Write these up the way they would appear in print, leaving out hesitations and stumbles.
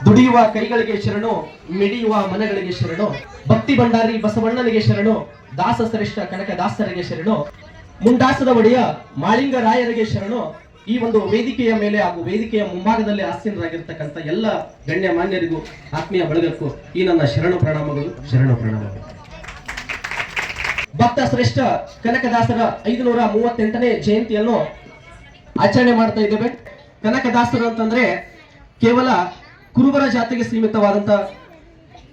ದುಡಿಯುವ ಕೈಗಳಿಗೆ ಶರಣು, ಮಿಡಿಯುವ ಮನಗಳಿಗೆ ಶರಣು, ಭಕ್ತಿ ಭಂಡಾರಿ ಬಸವಣ್ಣನಿಗೆ ಶರಣು, ದಾಸ ಶ್ರೇಷ್ಠ ಕನಕದಾಸರಿಗೆ ಶರಣು, ಮುಂಡಾಸದ ಒಡೆಯ ಮಾಳಿಂಗರಾಯರಿಗೆ ಶರಣು. ಈ ಒಂದು ವೇದಿಕೆಯ ಮೇಲೆ ಹಾಗೂ ವೇದಿಕೆಯ ಮುಂಭಾಗದಲ್ಲಿ ಆಸೀನರಾಗಿರ್ತಕ್ಕಂಥ ಎಲ್ಲ ಗಣ್ಯ ಮಾನ್ಯರಿಗೂ ಆತ್ಮೀಯ ಬಳಗಕ್ಕೂ ಈ ನನ್ನ ಶರಣು ಪ್ರಣಾಮಗಳು. ಭಕ್ತ ಶ್ರೇಷ್ಠ ಕನಕದಾಸರ 538ನೇ ಜಯಂತಿಯನ್ನು ಆಚರಣೆ ಮಾಡ್ತಾ ಇದ್ದೇವೆ. ಕನಕದಾಸರು ಅಂತಂದ್ರೆ ಕೇವಲ ಕುರುಬರ ಜಾತಿಗೆ ಸೀಮಿತವಾದಂತ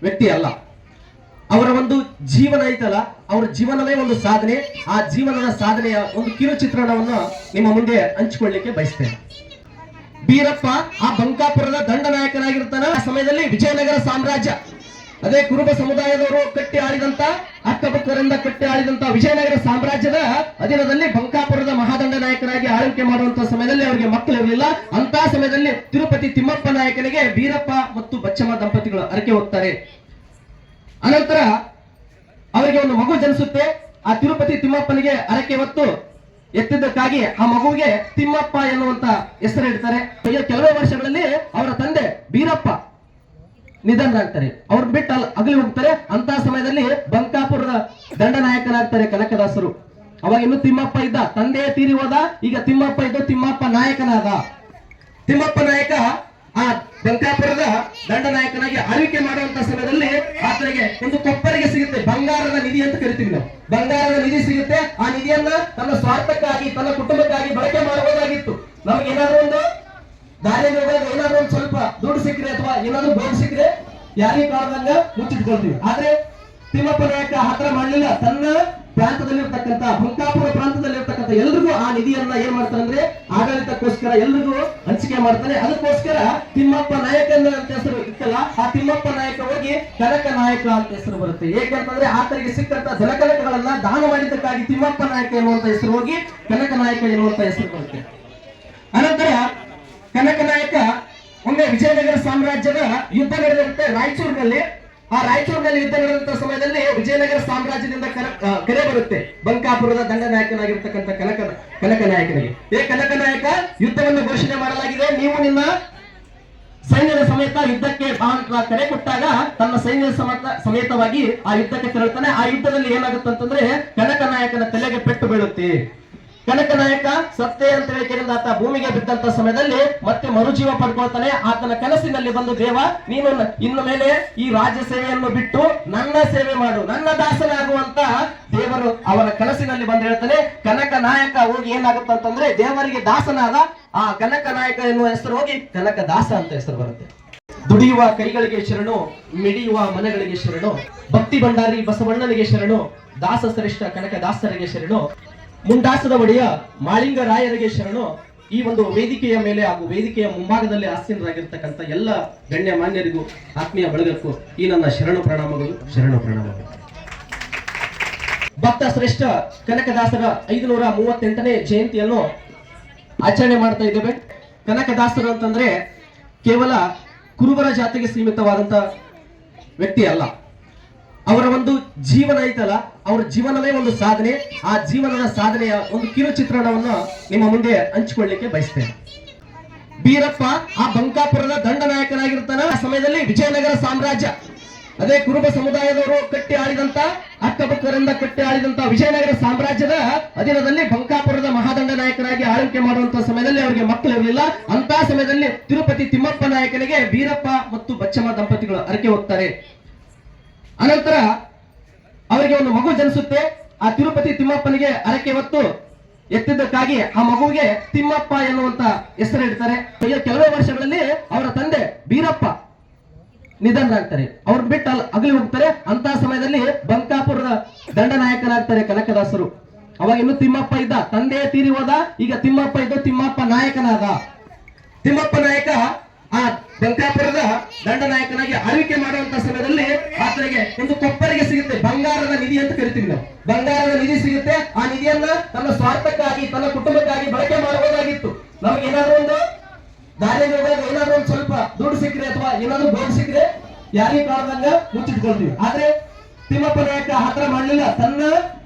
ವ್ಯಕ್ತಿ ಅಲ್ಲ. ಅವರ ಒಂದು ಜೀವನ ಐತಲ್ಲ, ಅವರ ಜೀವನವೇ ಒಂದು ಸಾಧನೆ. ಆ ಜೀವನದ ಸಾಧನೆಯ ಒಂದು ಕಿರು ಚಿತ್ರಣವನ್ನು ನಿಮ್ಮ ಮುಂದೆ ಹಂಚಿಕೊಳ್ಳಿಕ್ಕೆ ಬಯಸ್ತೇನೆ. ಬೀರಪ್ಪ ಆ ಬಂಕಾಪುರದ ದಂಡನಾಯಕನಾಗಿರ್ತಾನೆ. ಆ ಸಮಯದಲ್ಲಿ ವಿಜಯನಗರ ಸಾಮ್ರಾಜ್ಯ, ಅದೇ ಕುರುಬ ಸಮುದಾಯದವರು ಕಟ್ಟಿ ಆಳಿದಂತ, ಅಕ್ಕಪಕ್ಕರಿಂದ ಕಟ್ಟಿ ಆಳಿದಂತ ವಿಜಯನಗರ ಸಾಮ್ರಾಜ್ಯದ ಅಧೀನದಲ್ಲಿ ಬಂಕಾಪುರದ ಮಹಾದಂಡ ನಾಯಕನಾಗಿ ಆಳ್ವಿಕೆ ಮಾಡುವಂತಹ ಸಮಯದಲ್ಲಿ ಅವರಿಗೆ ಮಕ್ಕಳು ಇರಲಿಲ್ಲ. ಅಂತ ಸಮಯದಲ್ಲಿ ತಿರುಪತಿ ತಿಮ್ಮಪ್ಪ ನಾಯಕನಿಗೆ ಬೀರಪ್ಪ ಮತ್ತು ಬಚ್ಚಮ್ಮ ದಂಪತಿಗಳು ಹರಕೆ ಹೋಗ್ತಾರೆ. ಅನಂತರ ಅವರಿಗೆ ಒಂದು ಮಗು ಜನಿಸುತ್ತೆ. ಆ ತಿರುಪತಿ ತಿಮ್ಮಪ್ಪನಿಗೆ ಹರಕೆ ಹೊತ್ತು ಎತ್ತಿದ್ದಕ್ಕಾಗಿ ಆ ಮಗುವಿಗೆ ತಿಮ್ಮಪ್ಪ ಎನ್ನುವಂತ ಹೆಸರಿಡ್ತಾರೆ. ಕೆಲವೇ ವರ್ಷಗಳಲ್ಲಿ ಅವರ ತಂದೆ ಬೀರಪ್ಪ ನಿಧನರಾಗ್ತಾರೆ. ಅವ್ರು ಬಿಟ್ಟು ಅಗಲಿ ಹೋಗ್ತಾರೆ. ಅಂತ ಸಮಯದಲ್ಲಿ ಬಂಕಾಪುರದ ದಂಡನಾಯಕನಾಗ್ತಾರೆ ಕನಕದಾಸರು. ಅವಾಗ ಇನ್ನು ತಿಮ್ಮಪ್ಪ ಇದ್ದ, ತಂದೆ ತೀರಿ ಹೋದ. ಈಗ ತಿಮ್ಮಪ್ಪ ಇದ್ದ, ತಿಮ್ಮಪ್ಪ ನಾಯಕನಾದ. ತಿಮ್ಮಪ್ಪ ನಾಯಕ ಆ ಬಂಕಾಪುರದ ದಂಡನಾಯಕನಾಗಿ ಆಳ್ವಿಕೆ ಮಾಡುವಂತ ಸಮಯದಲ್ಲಿ ಆತನಿಗೆ ಒಂದು ಕೊಪ್ಪರಿಗೆ ಸಿಗುತ್ತೆ, ಬಂಗಾರದ ನಿಧಿ ಅಂತ ಕರಿತೀವಿ ನಾವು. ಬಂಗಾರದ ನಿಧಿ ಸಿಗುತ್ತೆ. ಆ ನಿಧಿಯನ್ನ ತನ್ನ ಸ್ವಾರ್ಥಕ್ಕಾಗಿ, ತನ್ನ ಕುಟುಂಬಕ್ಕಾಗಿ ಬಳಕೆ ಮಾಡಬಹುದಾಗಿತ್ತು. ನಮ್ಗೆ ಏನಾದ್ರು ಒಂದು ದಾರಿಯಲ್ಲಿ ಹೋದಾಗ ಏನಾದ್ರು ಒಂದು ಸ್ವಲ್ಪ ದುಡ್ಡು ಸಿಕ್ಕರೆ ಅಥವಾ ಏನಾದ್ರು ಬೋರ್ಡ್ ಸಿಕ್ಕರೆ ಯಾರಿಗೆ ಕಾರಣದಂಗ ಮುಚ್ಚಿಟ್ಕೊಳ್ತೀವಿ. ಆದ್ರೆ ತಿಮ್ಮಪ್ಪ ನಾಯಕ ಹತ್ರ ಮಾಡಲಿಲ್ಲ. ತನ್ನ ಪ್ರಾಂತದಲ್ಲಿರ್ತಕ್ಕಂಥ ಬಂಕಾಪುರ ಪ್ರಾಂತದಲ್ಲಿರ್ತಕ್ಕಂಥ ಎಲ್ರಿಗೂ ಆ ನಿಧಿಯನ್ನ ಏನ್ ಮಾಡ್ತಾನೆ ಅಂದ್ರೆ ಆಡಳಿತಕ್ಕೋಸ್ಕರ ಎಲ್ರಿಗೂ ಹಂಚಿಕೆ ಮಾಡ್ತಾನೆ. ಅದಕ್ಕೋಸ್ಕರ ತಿಮ್ಮಪ್ಪ ನಾಯಕ ಅಂತ ಹೆಸರು ಇತ್ತಲ್ಲ, ಆ ತಿಮ್ಮಪ್ಪ ನಾಯಕ ಹೋಗಿ ಕನಕ ನಾಯಕ ಅಂತ ಹೆಸರು ಬರುತ್ತೆ. ಏಕೆಂತಂದ್ರೆ ಆತನಿಗೆ ಸಿಕ್ಕಂತ ಧನಕನಕಗಳನ್ನ ದಾನ ಮಾಡಿದ್ದಕ್ಕಾಗಿ ತಿಮ್ಮಪ್ಪ ನಾಯಕ ಎನ್ನುವಂತ ಹೆಸರು ಹೋಗಿ ಕನಕ ನಾಯಕ ಎನ್ನುವಂತ ಹೆಸರು ಬರುತ್ತೆ. ಅನಂತರ ಕನಕ ನಾಯಕ ಒಮ್ಮೆ ವಿಜಯನಗರ ಸಾಮ್ರಾಜ್ಯದ ಯುದ್ಧ ನಡೆದಿರುತ್ತೆ ರಾಯಚೂರಿನಲ್ಲಿ. ಆ ರಾಯಚೂರಿನಲ್ಲಿ ಯುದ್ಧ ನಡೆದಂತ ಸಮಯದಲ್ಲಿ ವಿಜಯನಗರ ಸಾಮ್ರಾಜ್ಯದಿಂದ ಕರೆ ಬರುತ್ತೆ ಬಂಕಾಪುರದ ದಂಡನಾಯಕನಾಗಿರ್ತಕ್ಕಂಥ ಕನಕ ನಾಯಕನಿಗೆ. ಕನಕ ನಾಯಕ ಯುದ್ಧವನ್ನು ಘೋಷಣೆ ಮಾಡಲಾಗಿದೆ. ನೀವು ನಿನ್ನ ಸೈನ್ಯದ ಸಮೇತ ಯುದ್ಧಕ್ಕೆ ಕರೆ ಕೊಟ್ಟಾಗ ತನ್ನ ಸೈನ್ಯದ ಸಮೇತವಾಗಿ ಆ ಯುದ್ಧಕ್ಕೆ ತೆರಳುತ್ತಾನೆ. ಆ ಯುದ್ಧದಲ್ಲಿ ಏನಾಗುತ್ತಂತಂದ್ರೆ ಕನಕ ನಾಯಕನ ತಲೆಗೆ ಪೆಟ್ಟು ಬೀಳುತ್ತೆ. ಕನಕ ನಾಯಕ ಸತ್ಯ ಅಂತ ಹೇಳಿಕೆಯಿಂದ ಆತ ಭೂಮಿಗೆ ಬಿದ್ದಂತ ಸಮಯದಲ್ಲಿ ಮತ್ತೆ ಮರುಜೀವ ಪಡ್ಕೊಳ್ತಾನೆ. ಆತನ ಕನಸಿನಲ್ಲಿ ಬಂದು, ದೇವ ನೀನು ಇನ್ನು ಮೇಲೆ ಈ ರಾಜ್ಯ ಸೇವೆಯನ್ನು ಬಿಟ್ಟು ನನ್ನ ಸೇವೆ ಮಾಡು, ನನ್ನ ದಾಸನಾಗುವಂತ ದೇವರು ಅವನ ಕನಸಿನಲ್ಲಿ ಬಂದು ಹೇಳ್ತಾನೆ. ಕನಕ ನಾಯಕ ಹೋಗಿ ಏನಾಗುತ್ತಂತಂದ್ರೆ ದೇವರಿಗೆ ದಾಸನಾದ. ಆ ಕನಕ ನಾಯಕ ಎನ್ನುವ ಹೆಸರು ಹೋಗಿ ಕನಕ ದಾಸ ಅಂತ ಹೆಸರು ಬರುತ್ತೆ. ದುಡಿಯುವ ಕೈಗಳಿಗೆ ಶರಣು, ಮಿಡಿಯುವ ಮನಗಳಿಗೆ ಶರಣು, ಭಕ್ತಿ ಭಂಡಾರಿ ಬಸವಣ್ಣನಿಗೆ ಶರಣು, ದಾಸ ಶ್ರೇಷ್ಠ ಕನಕದಾಸರಿಗೆ ಶರಣು, ಮುಂಡಾಸದ ಒಡೆಯ ಮಾಳಿಂಗರಾಯರಿಗೆ ಶರಣು. ಈ ಒಂದು ವೇದಿಕೆಯ ಮೇಲೆ ಹಾಗೂ ವೇದಿಕೆಯ ಮುಂಭಾಗದಲ್ಲಿ ಆಸೀನರಾಗಿರ್ತಕ್ಕಂಥ ಎಲ್ಲ ಗಣ್ಯ ಮಾನ್ಯರಿಗೂ ಆತ್ಮೀಯ ಬಳಗಕ್ಕೂ ಈ ನನ್ನ ಶರಣು ಪ್ರಣಾಮಗಳು. ಭಕ್ತ ಶ್ರೇಷ್ಠ ಕನಕದಾಸರ 538ನೇ ಜಯಂತಿಯನ್ನು ಆಚರಣೆ ಮಾಡ್ತಾ ಇದ್ದೇವೆ. ಕನಕದಾಸರು ಅಂತಂದ್ರೆ ಕೇವಲ ಕುರುಬರ ಜಾತಿಗೆ ಸೀಮಿತವಾದಂತ ವ್ಯಕ್ತಿ ಅಲ್ಲ. ಅವರ ಒಂದು ಜೀವನ ಐತಲ್ಲ, ಅವರ ಜೀವನವೇ ಒಂದು ಸಾಧನೆ. ಆ ಜೀವನದ ಸಾಧನೆಯ ಒಂದು ಕಿರು ಚಿತ್ರಣವನ್ನು ನಿಮ್ಮ ಮುಂದೆ ಹಂಚಿಕೊಳ್ಳಿಕ್ಕೆ ಬಯಸ್ತೇನೆ. ಬೀರಪ್ಪ ಆ ಬಂಕಾಪುರದ ದಂಡನಾಯಕನಾಗಿರ್ತಾನೆ. ಆ ಸಮಯದಲ್ಲಿ ವಿಜಯನಗರ ಸಾಮ್ರಾಜ್ಯ, ಅದೇ ಕುರುಬ ಸಮುದಾಯದವರು ಕಟ್ಟಿ ಆಳಿದಂತ, ಅಕ್ಕಪಕ್ಕರಿಂದ ಕಟ್ಟಿ ಆಳಿದಂತ ವಿಜಯನಗರ ಸಾಮ್ರಾಜ್ಯದ ಅಧೀನದಲ್ಲಿ ಬಂಕಾಪುರದ ಮಹಾದಂಡ ನಾಯಕನಾಗಿ ಆಳ್ವಿಕೆ ಮಾಡುವಂತಹ ಸಮಯದಲ್ಲಿ ಅವರಿಗೆ ಮಕ್ಕಳು ಇರಲಿಲ್ಲ. ಅಂತ ಸಮಯದಲ್ಲಿ ತಿರುಪತಿ ತಿಮ್ಮಪ್ಪ ನಾಯಕನಿಗೆ ಬೀರಪ್ಪ ಮತ್ತು ಬಚ್ಚಮ್ಮ ದಂಪತಿಗಳು ಹರಕೆ ಹೋಗ್ತಾರೆ. ಅನಂತರ ಅವರಿಗೆ ಒಂದು ಮಗು ಜನಿಸುತ್ತೆ. ಆ ತಿರುಪತಿ ತಿಮ್ಮಪ್ಪನಿಗೆ ಹರಕೆ ಹೊತ್ತು ಎತ್ತಿದ್ದಕ್ಕಾಗಿ ಆ ಮಗುವಿಗೆ ತಿಮ್ಮಪ್ಪ ಎನ್ನುವಂತ ಹೆಸರಿಡ್ತಾರೆ. ಕೆಲವೇ ವರ್ಷಗಳಲ್ಲಿ ಅವರ ತಂದೆ ಬೀರಪ್ಪ ನಿಧನರಾಗ್ತಾರೆ. ಅವ್ರು ಬಿಟ್ಟು ಅಗಲಿ ಹೋಗ್ತಾರೆ. ಅಂತ ಸಮಯದಲ್ಲಿ ಬಂಕಾಪುರದ ದಂಡನಾಯಕನಾಗ್ತಾರೆ ಕನಕದಾಸರು. ಅವಾಗ ಇನ್ನು ತಿಮ್ಮಪ್ಪ ಇದ್ದ, ತಂದೆ ತೀರಿ ಹೋದ. ಈಗ ತಿಮ್ಮಪ್ಪ ಇದ್ದ, ತಿಮ್ಮಪ್ಪ ನಾಯಕನಾದ. ತಿಮ್ಮಪ್ಪ ನಾಯಕ ಆ ಬಂಕಾಪುರದ ದಂಡನಾಯಕನಾಗಿ ಆಳ್ವಿಕೆ ಮಾಡುವಂತ ಸಮಯದಲ್ಲಿ ಆತನಿಗೆ ಒಂದು ಕೊಪ್ಪರಿಗೆ ಸಿಗುತ್ತೆ, ಬಂಗಾರದ ನಿಧಿ ಅಂತ ಕರಿತೀವಿ ನಾವು. ಬಂಗಾರದ ನಿಧಿ ಸಿಗುತ್ತೆ. ಆ ನಿಧಿಯನ್ನ ತನ್ನ ಸ್ವಾರ್ಥಕ್ಕಾಗಿ, ತನ್ನ ಕುಟುಂಬಕ್ಕಾಗಿ ಬಳಕೆ ಮಾಡಬಹುದಾಗಿತ್ತು. ನಮ್ಗೆ ಏನಾದ್ರು ಒಂದು ದಾರಿಯಲ್ಲಿ ಹೋದಾಗ ಏನಾದ್ರು ಒಂದು ಸ್ವಲ್ಪ ದುಡ್ಡು ಸಿಕ್ಕರೆ ಅಥವಾ ಏನಾದ್ರು ಬೋರ್ಡ್ ಸಿಕ್ಕರೆ ಯಾರಿಗೆ ಕಾರಣದಂಗ ಮುಚ್ಚಿಟ್ಕೊಳ್ತೀವಿ. ಆದ್ರೆ ತಿಮ್ಮಪ್ಪ ನಾಯಕ ಹತ್ರ ಮಾಡಲಿಲ್ಲ. ತನ್ನ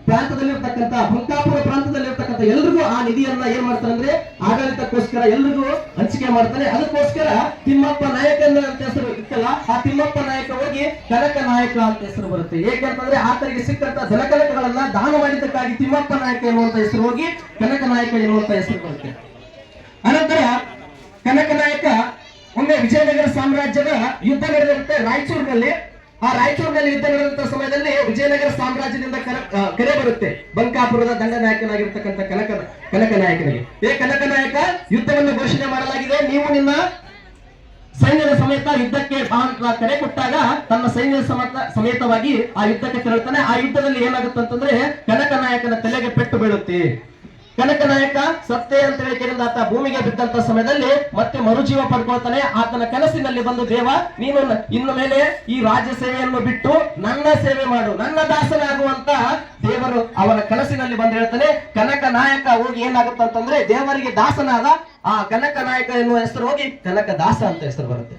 ಪ್ರಾಂತದಲ್ಲಿರ್ತಕ್ಕಂಥ ಬಂಕಾಪುರ ಪ್ರಾಂತದಲ್ಲಿರ್ತಕ್ಕಂಥ ಎಲ್ರಿಗೂ ಆ ನಿಧಿಯನ್ನ ಏನ್ ಮಾಡ್ತಾನೆ ಅಂದ್ರೆ ಆಡಳಿತಕ್ಕೋಸ್ಕರ ಎಲ್ರಿಗೂ ಹಂಚಿಕೆ ಮಾಡ್ತಾನೆ. ಅದಕ್ಕೋಸ್ಕರ ತಿಮ್ಮಪ್ಪ ನಾಯಕ ಅಂತ ಹೆಸರು ಆ ತಿಮ್ಮಪ್ಪ ನಾಯಕ ಹೋಗಿ ಕನಕ ನಾಯಕ ಅಂತ ಹೆಸರು ಬರುತ್ತೆ. ಏಕೆಂತಂದ್ರೆ ಆತನಿಗೆ ಸಿಕ್ಕಂತ ಧನಕನಕಗಳನ್ನ ದಾನ ಮಾಡಿದ್ದಕ್ಕಾಗಿ ತಿಮ್ಮಪ್ಪ ನಾಯಕ ಎನ್ನುವಂತ ಹೆಸರು ಹೋಗಿ ಕನಕ ನಾಯಕ ಎನ್ನುವಂತ ಹೆಸರು ಬರುತ್ತೆ. ಅನಂತರ ಕನಕ ನಾಯಕ ಒಮ್ಮೆ ವಿಜಯನಗರ ಸಾಮ್ರಾಜ್ಯದ ಯುದ್ಧ ನಡೆದಿರುತ್ತೆ ರಾಯಚೂರಿನಲ್ಲಿ. ಆ ರಾಯಚೂರಿನಲ್ಲಿ ಯುದ್ಧ ನಡೆದಂತ ಸಮಯದಲ್ಲಿ ವಿಜಯನಗರ ಸಾಮ್ರಾಜ್ಯದಿಂದ ಕರೆ ಬರುತ್ತೆ ಬಂಕಾಪುರದ ದಂಡನಾಯಕನಾಗಿರ್ತಕ್ಕಂಥ ಕನಕ ನಾಯಕನಿಗೆ. ಕನಕ ನಾಯಕ, ಯುದ್ಧವನ್ನು ಘೋಷಣೆ ಮಾಡಲಾಗಿದೆ, ನೀವು ನಿನ್ನ ಸೈನ್ಯದ ಸಮೇತ ಯುದ್ಧಕ್ಕೆ ಬಾ ಅಂತ ಕರೆ ಕೊಟ್ಟಾಗ ತನ್ನ ಸೈನ್ಯದ ಸಮೇತವಾಗಿ ಆ ಯುದ್ಧಕ್ಕೆ ತೆರಳುತ್ತಾನೆ. ಆ ಯುದ್ಧದಲ್ಲಿ ಏನಾಗುತ್ತೆ ಅಂತಂದ್ರೆ ಕನಕ ನಾಯಕನ ತಲೆಗೆ ಪೆಟ್ಟು ಬೀಳುತ್ತೆ. ಕನಕ ನಾಯಕ ಸತ್ತೆ ಅಂತ ಹೇಳಿಕೆಯಿಂದ ಆತ ಭೂಮಿಗೆ ಬಿದ್ದಂತ ಸಮಯದಲ್ಲಿ ಮತ್ತೆ ಮರುಜೀವ ಪಡ್ಕೊಳ್ತಾನೆ. ಆತನ ಕನಸಿನಲ್ಲಿ ಬಂದು, ದೇವ ನೀನು ಇನ್ನು ಮೇಲೆ ಈ ರಾಜ್ಯ ಸೇವೆಯನ್ನು ಬಿಟ್ಟು ನನ್ನ ಸೇವೆ ಮಾಡು, ನನ್ನ ದಾಸನಾಗುವಂತ ದೇವರು ಅವನ ಕನಸಿನಲ್ಲಿ ಬಂದು ಹೇಳ್ತಾನೆ. ಕನಕ ನಾಯಕ ಹೋಗಿ ಏನಾಗುತ್ತೆ ಅಂತಂದ್ರೆ ದೇವರಿಗೆ ದಾಸನಾದ. ಆ ಕನಕ ನಾಯಕ ಎನ್ನುವ ಹೆಸರು ಹೋಗಿ ಕನಕ ದಾಸ ಅಂತ ಹೆಸರು ಬರುತ್ತೆ.